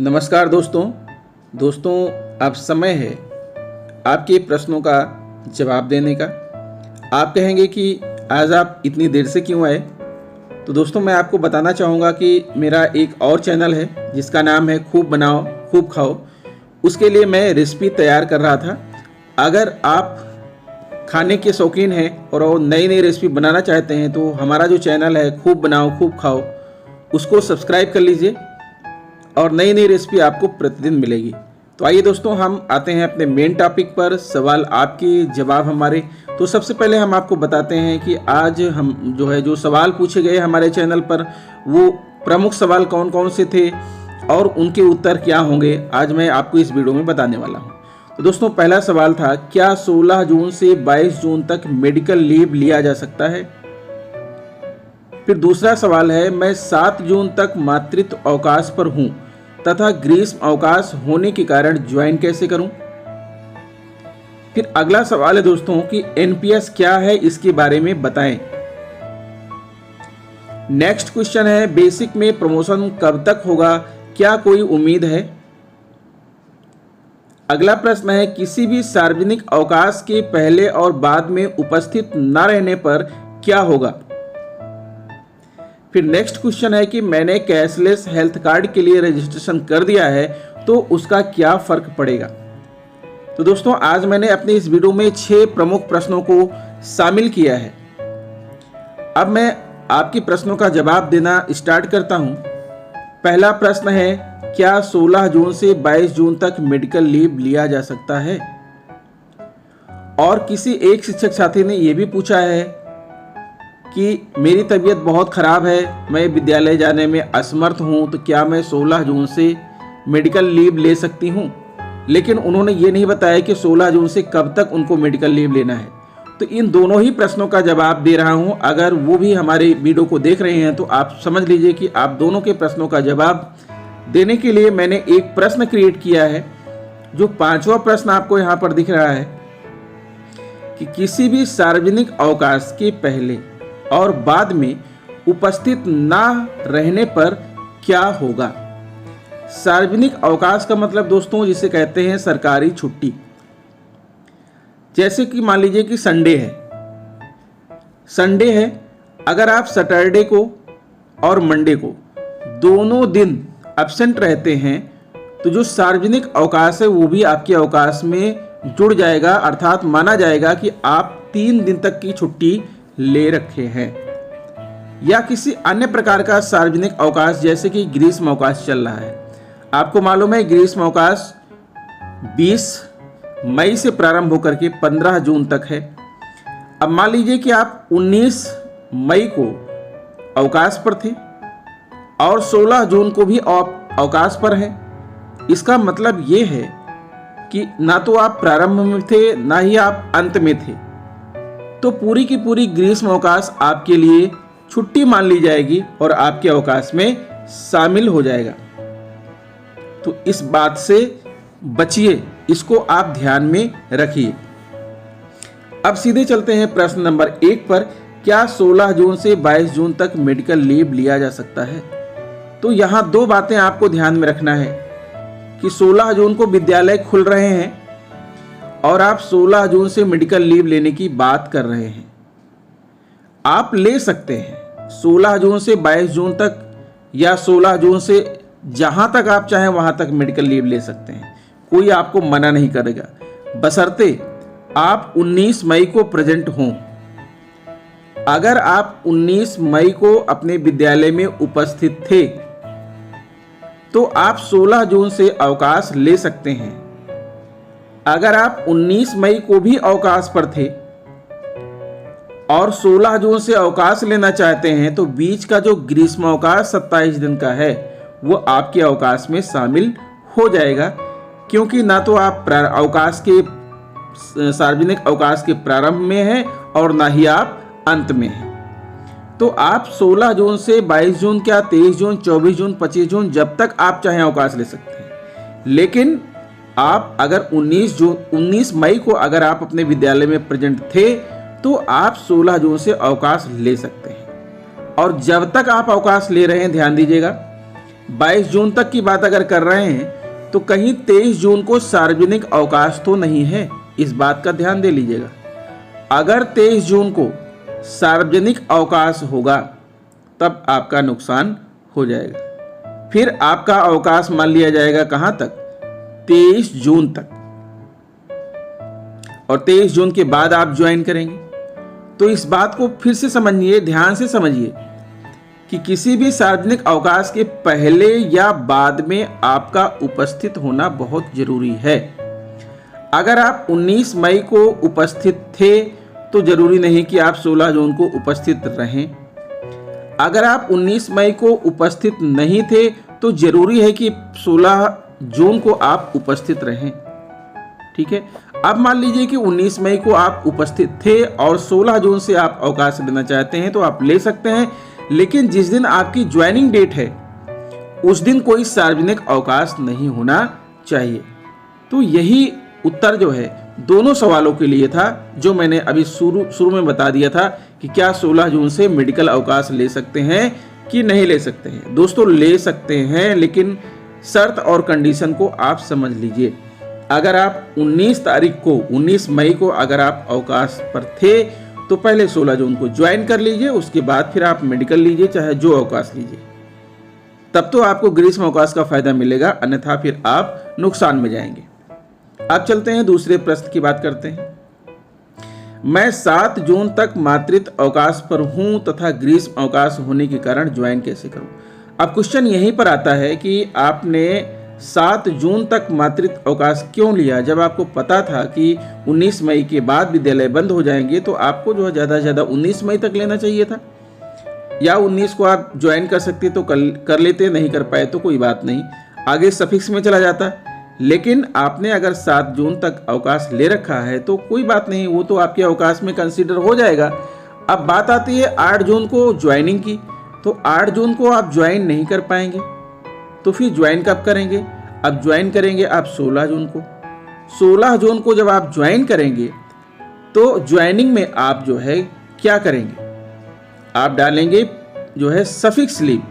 नमस्कार दोस्तों अब समय है आपके प्रश्नों का जवाब देने का। आप कहेंगे कि आज आप इतनी देर से क्यों आए? तो दोस्तों मैं आपको बताना चाहूँगा कि मेरा एक और चैनल है जिसका नाम है खूब बनाओ खूब खाओ। उसके लिए मैं रेसिपी तैयार कर रहा था। अगर आप खाने के शौकीन हैं और नई नई रेसिपी बनाना चाहते हैं तो हमारा जो चैनल है खूब बनाओ खूब खाओ उसको सब्सक्राइब कर लीजिए और नई नई रेसिपी आपको प्रतिदिन मिलेगी। तो आइए दोस्तों हम आते हैं अपने मेन टॉपिक पर, सवाल आपके जवाब हमारे। तो सबसे पहले हम आपको बताते हैं कि आज हम जो सवाल पूछे गए हमारे चैनल पर वो प्रमुख सवाल कौन कौन से थे और उनके उत्तर क्या होंगे, आज मैं आपको इस वीडियो में बताने वाला हूँ। तो दोस्तों पहला सवाल था, क्या 16 जून से 22 जून तक मेडिकल लीव लिया जा सकता है? फिर दूसरा सवाल है, मैं 7 जून तक मातृत्व अवकाश पर हूं तथा ग्रीष्म अवकाश होने के कारण ज्वाइन कैसे करूं? फिर अगला सवाल है दोस्तों कि एनपीएस क्या है, इसके बारे में बताएं। नेक्स्ट क्वेश्चन है, बेसिक में प्रमोशन कब तक होगा, क्या कोई उम्मीद है? अगला प्रश्न है, किसी भी सार्वजनिक अवकाश के पहले और बाद में उपस्थित न रहने पर क्या होगा? फिर नेक्स्ट क्वेश्चन है कि मैंने कैशलेस हेल्थ कार्ड के लिए रजिस्ट्रेशन कर दिया है तो उसका क्या फर्क पड़ेगा? तो दोस्तों आज मैंने अपने इस वीडियो में 6 प्रमुख प्रश्नों को शामिल किया है। अब मैं आपके प्रश्नों का जवाब देना स्टार्ट करता हूं। पहला प्रश्न है, क्या 16 जून से 22 जून तक मेडिकल लीव लिया जा सकता है? और किसी एक शिक्षक साथी ने यह भी पूछा है कि मेरी तबीयत बहुत ख़राब है, मैं विद्यालय जाने में असमर्थ हूं, तो क्या मैं 16 जून से मेडिकल लीव ले सकती हूं? लेकिन उन्होंने ये नहीं बताया कि 16 जून से कब तक उनको मेडिकल लीव लेना है। तो इन दोनों ही प्रश्नों का जवाब दे रहा हूं। अगर वो भी हमारे वीडियो को देख रहे हैं तो आप समझ लीजिए कि आप दोनों के प्रश्नों का जवाब देने के लिए मैंने एक प्रश्न क्रिएट किया है। जो 5वां प्रश्न आपको यहाँ पर दिख रहा है कि किसी भी सार्वजनिक अवकाश के पहले और बाद में उपस्थित ना रहने पर क्या होगा? सार्वजनिक अवकाश का मतलब दोस्तों जिसे कहते हैं सरकारी छुट्टी। जैसे कि मान लीजिए कि संडे है, अगर आप सैटरडे को और मंडे को दोनों दिन एब्सेंट रहते हैं तो जो सार्वजनिक अवकाश है वो भी आपके अवकाश में जुड़ जाएगा, अर्थात माना जाएगा कि आप 3 दिन तक की छुट्टी ले रखे हैं। या किसी अन्य प्रकार का सार्वजनिक अवकाश जैसे कि ग्रीष्म अवकाश चल रहा है। आपको मालूम है ग्रीष्म अवकाश 20 मई से प्रारंभ होकर के 15 जून तक है। अब मान लीजिए कि आप 19 मई को अवकाश पर थे और 16 जून को भी अवकाश पर हैं। इसका मतलब ये है कि ना तो आप प्रारंभ में थे ना ही आप अंत में थे, तो पूरी की पूरी ग्रीष्म अवकाश आपके लिए छुट्टी मान ली जाएगी और आपके अवकाश में शामिल हो जाएगा। तो इस बात से बचिए, इसको आप ध्यान में रखिए। अब सीधे चलते हैं प्रश्न नंबर 1 पर, क्या 16 जून से 22 जून तक मेडिकल लीव लिया जा सकता है? तो यहाँ 2 बातें आपको ध्यान में रखना है कि 16 जून को विद्यालय खुल रहे हैं और आप 16 जून से मेडिकल लीव लेने की बात कर रहे हैं। आप ले सकते हैं 16 जून से 22 जून तक या 16 जून से जहां तक आप चाहें वहां तक मेडिकल लीव ले सकते हैं, कोई आपको मना नहीं करेगा, बशर्ते आप 19 मई को प्रेजेंट हों। अगर आप 19 मई को अपने विद्यालय में उपस्थित थे तो आप 16 जून से अवकाश ले सकते हैं। अगर आप 19 मई को भी अवकाश पर थे और 16 जून से अवकाश लेना चाहते हैं तो बीच का जो ग्रीष्म अवकाश 27 दिन का है वो आपके अवकाश में शामिल हो जाएगा, क्योंकि ना तो आप अवकाश के सार्वजनिक अवकाश के प्रारंभ में हैं और ना ही आप अंत में हैं। तो आप 16 जून से 22 जून क्या 23 जून 24 जून 25 जून जब तक आप चाहें अवकाश ले सकते हैं। लेकिन आप अगर 19 मई को अगर आप अपने विद्यालय में प्रेजेंट थे तो आप 16 जून से अवकाश ले सकते हैं। और जब तक आप अवकाश ले रहे हैं ध्यान दीजिएगा, 22 जून तक की बात अगर कर रहे हैं तो कहीं 23 जून को सार्वजनिक अवकाश तो नहीं है, इस बात का ध्यान दे लीजिएगा। अगर 23 जून को सार्वजनिक अवकाश होगा तब आपका नुकसान हो जाएगा। फिर आपका अवकाश मान लिया जाएगा कहां तक, 23 जून तक, और 23 जून के बाद आप ज्वाइन करेंगे। तो इस बात को फिर से समझिए, ध्यान से समझिए कि किसी भी सार्वजनिक अवकाश के पहले या बाद में आपका उपस्थित होना बहुत जरूरी है। अगर आप 19 मई को उपस्थित थे तो जरूरी नहीं कि आप 16 जून को उपस्थित रहें। अगर आप 19 मई को उपस्थित नहीं थे तो जरूरी है कि 16 जून को आप उपस्थित रहें। ठीक है, अब मान लीजिए कि 19 मई को आप उपस्थित थे और 16 जून से आप अवकाश लेना चाहते हैं तो आप ले सकते हैं, लेकिन जिस दिन आपकी ज्वाइनिंग डेट है उस दिन कोई सार्वजनिक अवकाश नहीं होना चाहिए। तो यही उत्तर जो है दोनों सवालों के लिए था, जो मैंने अभी शुरू में बता दिया था कि क्या 16 जून से मेडिकल अवकाश ले सकते हैं कि नहीं ले सकते हैं। दोस्तों ले सकते हैं, लेकिन शर्त और कंडीशन को आप समझ लीजिए। अगर आप 19 मई को अगर आप अवकाश पर थे तो पहले 16 जून को ज्वाइन कर लीजिए, उसके बाद फिर आप मेडिकल लीजिए, चाहे जो अवकाश लीजिए, तब तो आपको ग्रीष्म अवकाश का फायदा मिलेगा, अन्यथा फिर आप नुकसान में जाएंगे। अब चलते हैं दूसरे प्रश्न की बात करते हैं। मैं 7 जून तक मातृत्व अवकाश पर हूं तथा ग्रीष्म अवकाश होने के कारण ज्वाइन कैसे करूं। अब क्वेश्चन यहीं पर आता है कि आपने 7 जून तक मातृत्व अवकाश क्यों लिया, जब आपको पता था कि 19 मई के बाद विद्यालय बंद हो जाएंगे, तो आपको जो है ज़्यादा से ज़्यादा 19 मई तक लेना चाहिए था, या 19 को आप ज्वाइन कर सकते तो कर लेते, नहीं कर पाए तो कोई बात नहीं, आगे सफिक्स में चला जाता। लेकिन आपने अगर 7 जून तक अवकाश ले रखा है तो कोई बात नहीं, वो तो आपके अवकाश में कंसीडर हो जाएगा। अब बात आती है 8 जून को ज्वाइनिंग की, तो 8 जून को आप ज्वाइन नहीं कर पाएंगे, तो फिर ज्वाइन कब करेंगे। अब ज्वाइन करेंगे आप 16 जून को। 16 जून को जब आप ज्वाइन करेंगे तो ज्वाइनिंग में आप जो है क्या करेंगे, आप डालेंगे जो है सफिक्स लीव।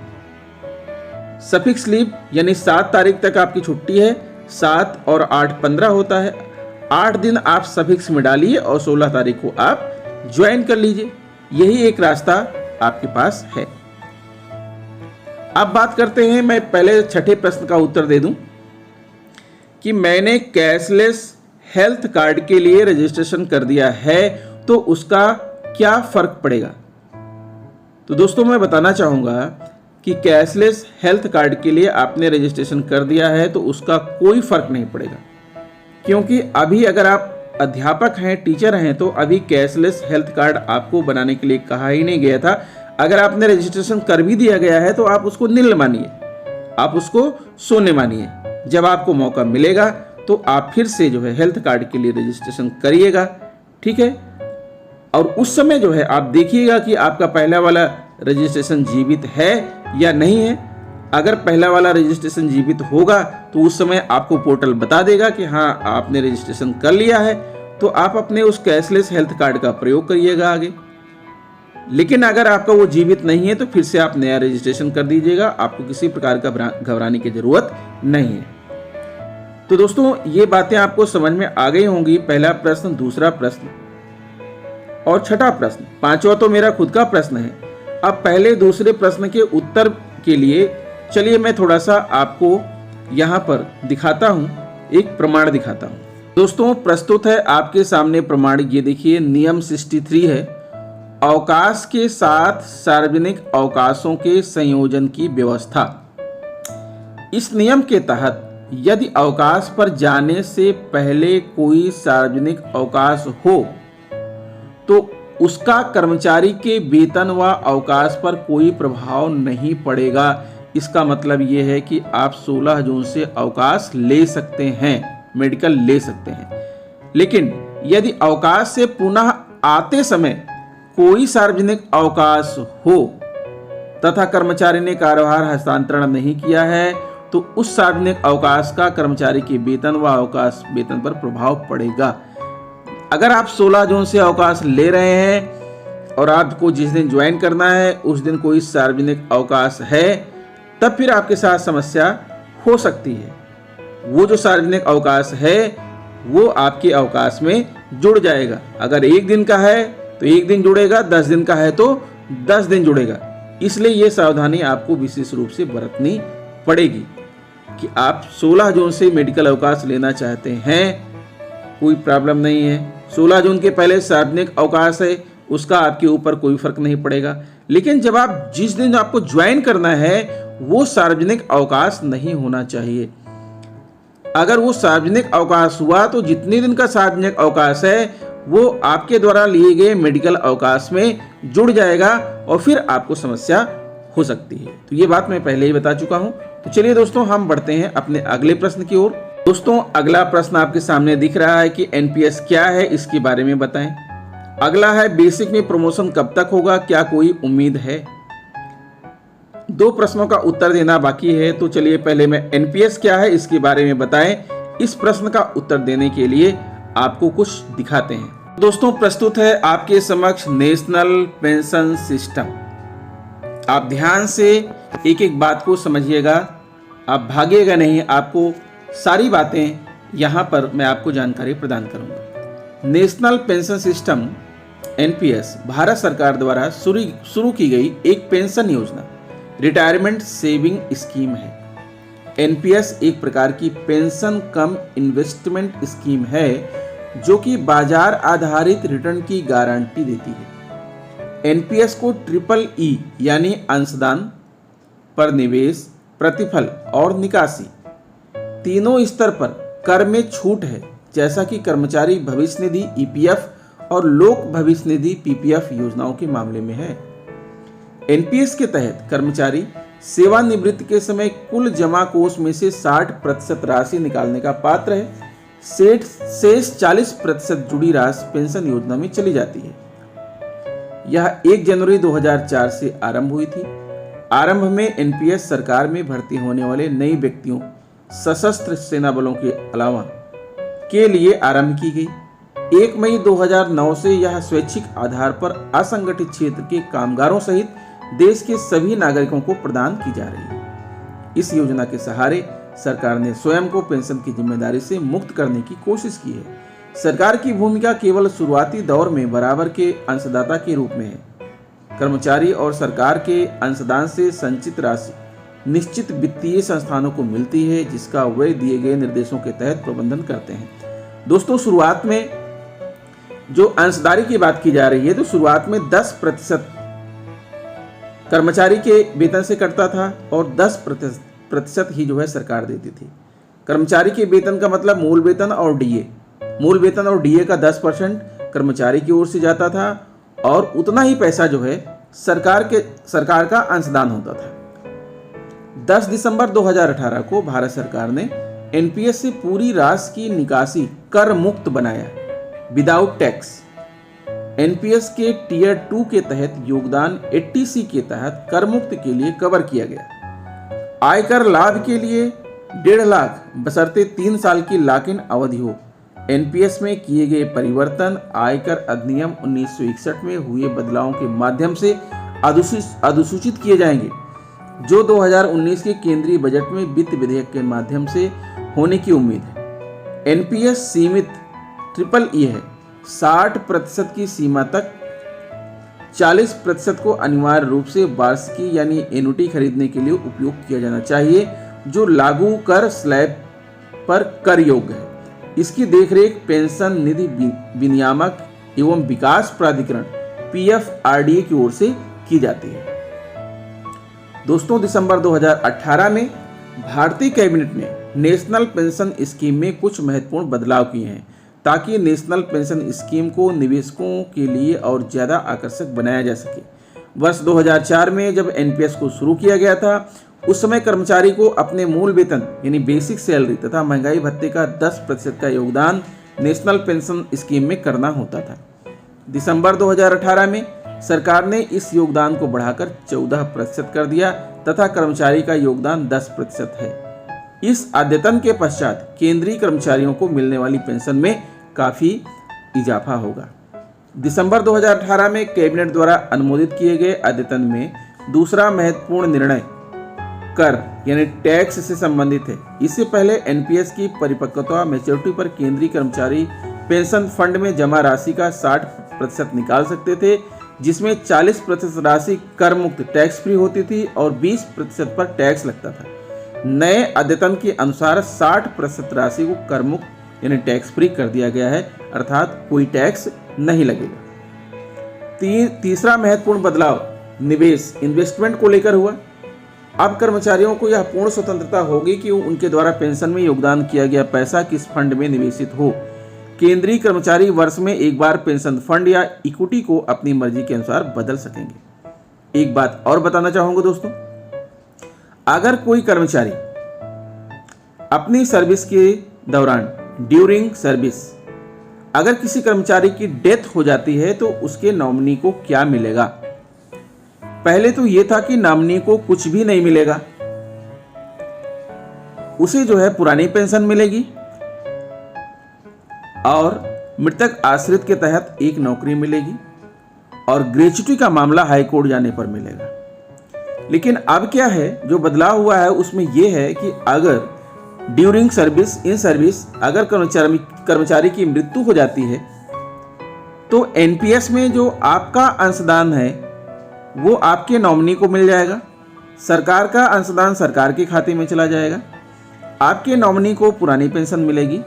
सफिक्स लीव यानी 7 तारीख तक आपकी छुट्टी है, 7 और 8 15 होता है, 8 दिन आप सफिक्स में डालिए और 16 तारीख को आप ज्वाइन कर लीजिए। यही एक रास्ता आपके पास है। अब बात करते हैं, मैं पहले छठे प्रश्न का उत्तर दे दूं कि मैंने कैशलेस हेल्थ कार्ड के लिए रजिस्ट्रेशन कर दिया है तो उसका क्या फर्क पड़ेगा। तो दोस्तों मैं बताना चाहूंगा कि कैशलेस हेल्थ कार्ड के लिए आपने रजिस्ट्रेशन कर दिया है तो उसका कोई फर्क नहीं पड़ेगा, क्योंकि अभी अगर आप अध्यापक हैं, टीचर हैं, तो अभी कैशलेस हेल्थ कार्ड आपको बनाने के लिए कहा ही नहीं गया था। अगर आपने रजिस्ट्रेशन कर भी दिया गया है तो आप उसको निल मानिए, आप उसको शून्य मानिए। जब आपको मौका मिलेगा तो आप फिर से जो है हेल्थ कार्ड के लिए रजिस्ट्रेशन करिएगा, ठीक है। और उस समय जो है आप देखिएगा कि आपका पहला वाला रजिस्ट्रेशन जीवित है या नहीं है। अगर पहला वाला रजिस्ट्रेशन जीवित होगा तो उस समय आपको पोर्टल बता देगा कि हाँ आपने रजिस्ट्रेशन कर लिया है, तो आप अपने उस कैशलेस हेल्थ कार्ड का प्रयोग करिएगा आगे। लेकिन अगर आपका वो जीवित नहीं है तो फिर से आप नया रजिस्ट्रेशन कर दीजिएगा, आपको किसी प्रकार का घबराने की जरूरत नहीं है। तो दोस्तों ये बातें आपको समझ में आ गई होंगी। पहला प्रश्न, दूसरा प्रश्न और छठा प्रश्न, पांचवा तो मेरा खुद का प्रश्न है। अब पहले दूसरे प्रश्न के उत्तर के लिए चलिए मैं थोड़ा सा आपको यहाँ पर दिखाता हूँ, एक प्रमाण दिखाता हूँ। दोस्तों प्रस्तुत है आपके सामने प्रमाण, ये देखिए नियम 63 है, अवकाश के साथ सार्वजनिक अवकाशों के संयोजन की व्यवस्था। इस नियम के तहत यदि अवकाश पर जाने से पहले कोई सार्वजनिक अवकाश हो तो उसका कर्मचारी के वेतन व अवकाश पर कोई प्रभाव नहीं पड़ेगा। इसका मतलब ये है कि आप 16 जून से अवकाश ले सकते हैं, मेडिकल ले सकते हैं। लेकिन यदि अवकाश से पुनः आते समय कोई सार्वजनिक अवकाश हो तथा कर्मचारी ने कार्यभार हस्तांतरण नहीं किया है तो उस सार्वजनिक अवकाश का कर्मचारी के वेतन व अवकाश वेतन पर प्रभाव पड़ेगा। अगर आप 16 जून से अवकाश ले रहे हैं और आपको जिस दिन ज्वाइन करना है उस दिन कोई सार्वजनिक अवकाश है तब फिर आपके साथ समस्या हो सकती है। वो जो सार्वजनिक अवकाश है वो आपके अवकाश में जुड़ जाएगा। अगर 1 दिन का है तो 1 दिन जुड़ेगा, 10 दिन का है तो 10 दिन जुड़ेगा। इसलिए ये सावधानी आपको विशेष रूप से बरतनी पड़ेगी कि आप 16 जून से मेडिकल अवकाश लेना चाहते हैं, कोई प्रॉब्लम नहीं है। 16 जून के पहले सार्वजनिक अवकाश है, उसका आपके ऊपर कोई फर्क नहीं पड़ेगा। लेकिन जब आप जिस दिन आपको ज्वाइन करना है वो सार्वजनिक अवकाश नहीं होना चाहिए। अगर वो सार्वजनिक अवकाश हुआ तो जितने दिन का सार्वजनिक अवकाश है वो आपके द्वारा लिए गए मेडिकल अवकाश में जुड़ जाएगा और फिर आपको समस्या हो सकती है। तो ये बात मैं पहले ही बता चुका हूं। तो चलिए दोस्तों, हम बढ़ते हैं अपने अगले प्रश्न की ओर। दोस्तों, अगला प्रश्न आपके सामने दिख रहा है कि एनपीएस क्या है, इसके बारे में बताएं। अगला है, बेसिक में प्रमोशन कब तक होगा, क्या कोई उम्मीद है? 2 प्रश्नों का उत्तर देना बाकी है। तो चलिए पहले मैं एनपीएस क्या है इसके बारे में बताएं। इस प्रश्न का उत्तर देने के लिए आपको कुछ दिखाते हैं। दोस्तों, प्रस्तुत है आपके समक्ष नेशनल पेंशन सिस्टम। आप ध्यान से एक एक बात को समझिएगा, आप भागिएगा नहीं, आपको सारी बातें यहाँ पर मैं आपको जानकारी प्रदान करूँगा। National pension system NPS Bharat सरकार द्वारा शुरू की गई एक पेंशन योजना, रिटायरमेंट सेविंग स्कीम है। एनपीएस एक प्रकार की पेंशन कम इन्वेस्टमेंट स्कीम है जो कि बाजार आधारित रिटर्न की गारंटी देती है। एनपीएस को ट्रिपल ई यानी अंशदान, पर निवेश, प्रतिफल और निकासी तीनों स्तर पर कर में छूट है, जैसा कि कर्मचारी भविष्य निधि ईपीएफ और लोक भविष्य निधि पीपीएफ योजनाओं के मामले में है। एनपीएस के तहत कर्मचारी सेवानिवृत्ति के समय कुल जमा कोष में से 60% राशि निकालने का पात्र है। शेष 40% जुड़ी राशि पेंशन योजना में चली जाती है। यह 1 जनवरी 2004 से आरंभ हुई थी। आरंभ में एनपीएस सरकार में भर्ती होने वाले नए व्यक्तियों, सशस्त्र सेना बलों के अलावा के लिए आरंभ की गई। 1 मई 2009 से यह स्वैच्छिक आधार पर असंगठित क्षेत्र के कामगारों सहित देश के सभी नागरिकों को प्रदान की जा रही है। इस योजना के सहारे सरकार ने स्वयं को पेंशन की जिम्मेदारी से मुक्त करने की कोशिश की है। सरकार की भूमिका केवल शुरुआती दौर में बराबर के अंशदाता के रूप में है। कर्मचारी और सरकार के अंशदान से संचित राशि निश्चित वित्तीय संस्थानों को मिलती है, जिसका वे दिए गए निर्देशों के तहत प्रबंधन करते हैं। दोस्तों, शुरुआत में जो अंशदारी की बात की जा रही है तो शुरुआत में 10% कर्मचारी के वेतन से कटता था और 10% ही जो है सरकार देती थी। कर्मचारी के वेतन का मतलब मूल वेतन और डीए, मूल वेतन और डीए का 10% कर्मचारी की ओर से जाता था और उतना ही पैसा जो है सरकार का अंशदान होता था। 10 दिसंबर 2018 को भारत सरकार ने एनपीएस से पूरी राशि की निकासी कर मुक्त बनाया, विदाउट टैक्स। एनपीएस के टीयर 2 के तहत योगदान 80C के तहत कर मुक्त के लिए कवर किया गया। आयकर लाभ के लिए 1.5 लाख बशर्ते 3 साल की लॉक इन अवधि हो। एनपीएस में किए गए परिवर्तन आयकर अधिनियम 1961 में हुए बदलावों के माध्यम से अधिसूचित किए जाएंगे, जो 2019 के केंद्रीय बजट में वित्त विधेयक के माध्यम से होने की उम्मीद है। एनपीएस सीमित ट्रिपल ई है। 60% की सीमा तक 40% को अनिवार्य रूप से वार्षिकी यानी एनुटी खरीदने के लिए उपयोग किया जाना चाहिए, जो लागू कर स्लैब पर कर योग्य है। इसकी देखरेख पेंशन निधि विनियामक एवं विकास प्राधिकरण पीएफआरडीए की ओर से की जाती है। दोस्तों, दिसंबर 2018 में भारतीय कैबिनेट ने नेशनल पेंशन स्कीम में कुछ महत्वपूर्ण बदलाव किए हैं ताकि नेशनल पेंशन स्कीम को निवेशकों के लिए और ज़्यादा आकर्षक बनाया जा सके। वर्ष 2004 में जब एनपीएस को शुरू किया गया था, उस समय कर्मचारी को अपने मूल वेतन यानी बेसिक सैलरी तथा महंगाई भत्ते का 10% का योगदान नेशनल पेंशन स्कीम में करना होता था। दिसंबर 2018 में सरकार ने इस योगदान को बढ़ाकर 14% कर दिया तथा कर्मचारी का योगदान 10% है। इस अद्यतन के पश्चात केंद्रीय कर्मचारियों को मिलने वाली पेंशन में काफ़ी इजाफा होगा। दिसंबर 2018 में कैबिनेट द्वारा अनुमोदित किए गए अद्यतन में दूसरा महत्वपूर्ण निर्णय कर यानी टैक्स से संबंधित है। इससे पहले एनपीएस की परिपक्वता मैच्योरिटी पर केंद्रीय कर्मचारी पेंशन फंड में जमा राशि का 60% निकाल सकते थे, जिसमें 40% राशि कर मुक्त टैक्स फ्री होती थी और 20% पर टैक्स लगता था। नए अद्यतन के अनुसार 60% राशि को कर मुक्त यानी टैक्स फ्री कर दिया गया है, अर्थात कोई टैक्स नहीं लगेगा। तीसरा महत्वपूर्ण बदलाव निवेश इन्वेस्टमेंट को लेकर हुआ। अब कर्मचारियों को यह पूर्ण स्वतंत्रता होगी कि उनके द्वारा पेंशन में योगदान किया गया पैसा किस फंड में निवेशित हो। केंद्रीय कर्मचारी वर्ष में एक बार पेंशन फंड या इक्विटी को अपनी मर्जी के अनुसार बदल सकेंगे। एक बात और बताना चाहूंगा दोस्तों, अगर कोई कर्मचारी अपनी सर्विस के दौरान ड्यूरिंग सर्विस अगर किसी कर्मचारी की डेथ हो जाती है तो उसके नॉमिनी को क्या मिलेगा। पहले तो यह था कि नॉमिनी को कुछ भी नहीं मिलेगा, उसे जो है पुरानी पेंशन मिलेगी और मृतक आश्रित के तहत एक नौकरी मिलेगी और ग्रेच्युटी का मामला हाईकोर्ट जाने पर मिलेगा। लेकिन अब क्या है, जो बदलाव हुआ है उसमें यह है कि अगर ड्यूरिंग सर्विस इन सर्विस अगर कर्मचारी की मृत्यु हो जाती है तो एनपीएस में जो आपका अंशदान है वो आपके नॉमिनी को मिल जाएगा, सरकार का अंशदान सरकार के खाते में चला जाएगा, आपके नॉमिनी को पुरानी पेंशन मिलेगी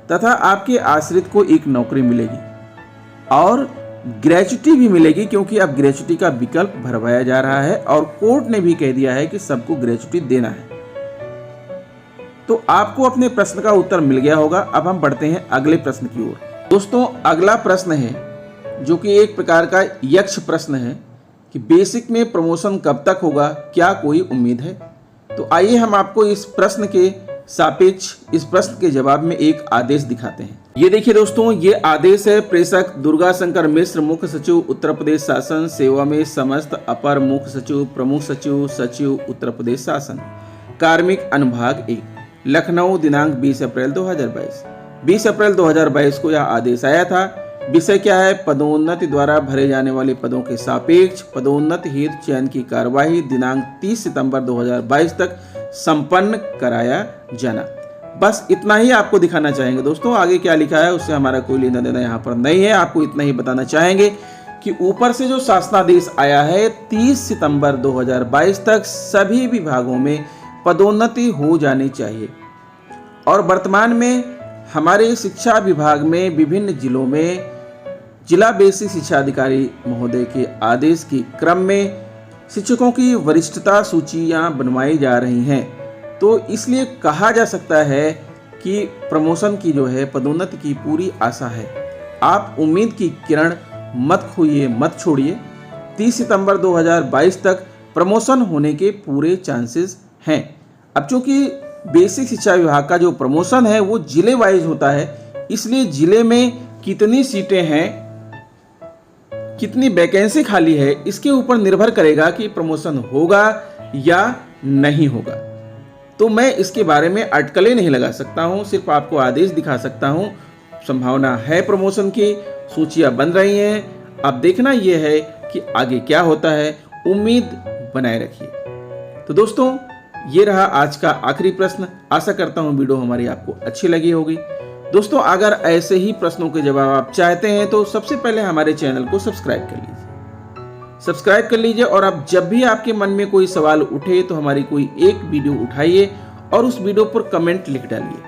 तथा आपके आश्रित को एक नौकरी मिलेगी और ग्रेच्युटी भी मिलेगी, क्योंकि अब ग्रेच्युटी का विकल्प भरवाया जा रहा है और कोर्ट ने भी कह दिया है कि सबको ग्रेच्युटी देना है। तो आपको अपने प्रश्न का उत्तर मिल गया होगा। अब हम बढ़ते हैं अगले प्रश्न की ओर। दोस्तों, अगला प्रश्न है जो कि एक प्रकार का यक्ष प्रश्न है कि बेसिक में प्रमोशन कब तक होगा, क्या कोई उम्मीद है। तो आइए हम आपको इस प्रश्न के सापेक्ष इस प्रश्न के जवाब में एक आदेश दिखाते हैं। ये देखिए दोस्तों, ये आदेश है प्रेषक दुर्गा शंकर मिश्र, मुख्य सचिव उत्तर प्रदेश शासन, सेवा में समस्त अपर मुख्य सचिव, प्रमुख सचिव, सचिव उत्तर प्रदेश शासन, कार्मिक अनुभाग 1, लखनऊ, दिनांक 20 अप्रैल 2022। 20 अप्रैल 2022 को यह आदेश आया था। विषय क्या है, पदोन्नति द्वारा भरे जाने वाले पदों के सापेक्ष पदोन्नति हेतु चयन की कार्यवाही दिनांक 30 सितंबर 2022 तक संपन्न कराया जाना। बस इतना ही आपको दिखाना चाहेंगे दोस्तों। आगे क्या लिखा है उससे हमारा कोई लेना देना यहाँ पर नहीं है। आपको इतना ही बताना चाहेंगे कि ऊपर से जो शासनादेश आया है 30 सितंबर 2022 तक सभी विभागों में पदोन्नति हो जानी चाहिए। और वर्तमान में हमारे शिक्षा विभाग में विभिन्न जिलों में जिला बेसिक शिक्षा अधिकारी महोदय के आदेश के क्रम में शिक्षकों की वरिष्ठता सूचियां बनवाई जा रही हैं। तो इसलिए कहा जा सकता है कि प्रमोशन की जो है पदोन्नति की पूरी आशा है। आप उम्मीद की किरण मत खोइए, मत छोड़िए। 30 सितंबर 2022 तक प्रमोशन होने के पूरे चांसेस हैं। अब चूंकि बेसिक शिक्षा विभाग का जो प्रमोशन है वो जिले वाइज होता है, इसलिए जिले में कितनी सीटें हैं, कितनी वैकेंसी खाली है, इसके ऊपर निर्भर करेगा कि प्रमोशन होगा या नहीं होगा। तो मैं इसके बारे में अटकलें नहीं लगा सकता हूं, सिर्फ आपको आदेश दिखा सकता हूं। संभावना है प्रमोशन की, सूचियां बन रही हैं। अब देखना यह है कि आगे क्या होता है। उम्मीद बनाए रखिए। तो दोस्तों, ये रहा आज का आखिरी प्रश्न। आशा करता हूं वीडियो हमारी आपको अच्छी लगी होगी। दोस्तों, अगर ऐसे ही प्रश्नों के जवाब आप चाहते हैं तो सबसे पहले हमारे चैनल को सब्सक्राइब कर लीजिए। सब्सक्राइब कर लीजिए और अब जब भी आपके मन में कोई सवाल उठे तो हमारी कोई एक वीडियो उठाइए और उस वीडियो पर कमेंट लिख डालिए।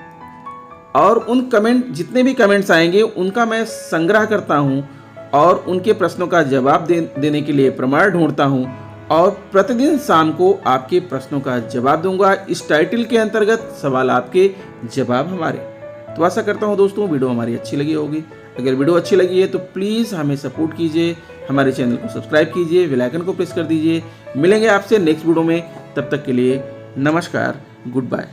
और उन कमेंट जितने भी कमेंट्स आएंगे उनका मैं संग्रह करता हूं और उनके प्रश्नों का जवाब देने के लिए प्रमाण ढूंढता हूं और प्रतिदिन शाम को आपके प्रश्नों का जवाब दूंगा। इस टाइटल के अंतर्गत सवाल आपके, जवाब हमारे। तो आशा करता हूं दोस्तों वीडियो हमारी अच्छी लगी होगी। अगर वीडियो अच्छी लगी है तो प्लीज़ हमें सपोर्ट कीजिए, हमारे चैनल को सब्सक्राइब कीजिए, बेल आइकन को प्रेस कर दीजिए। मिलेंगे आपसे नेक्स्ट वीडियो में, तब तक के लिए नमस्कार, गुड बाय।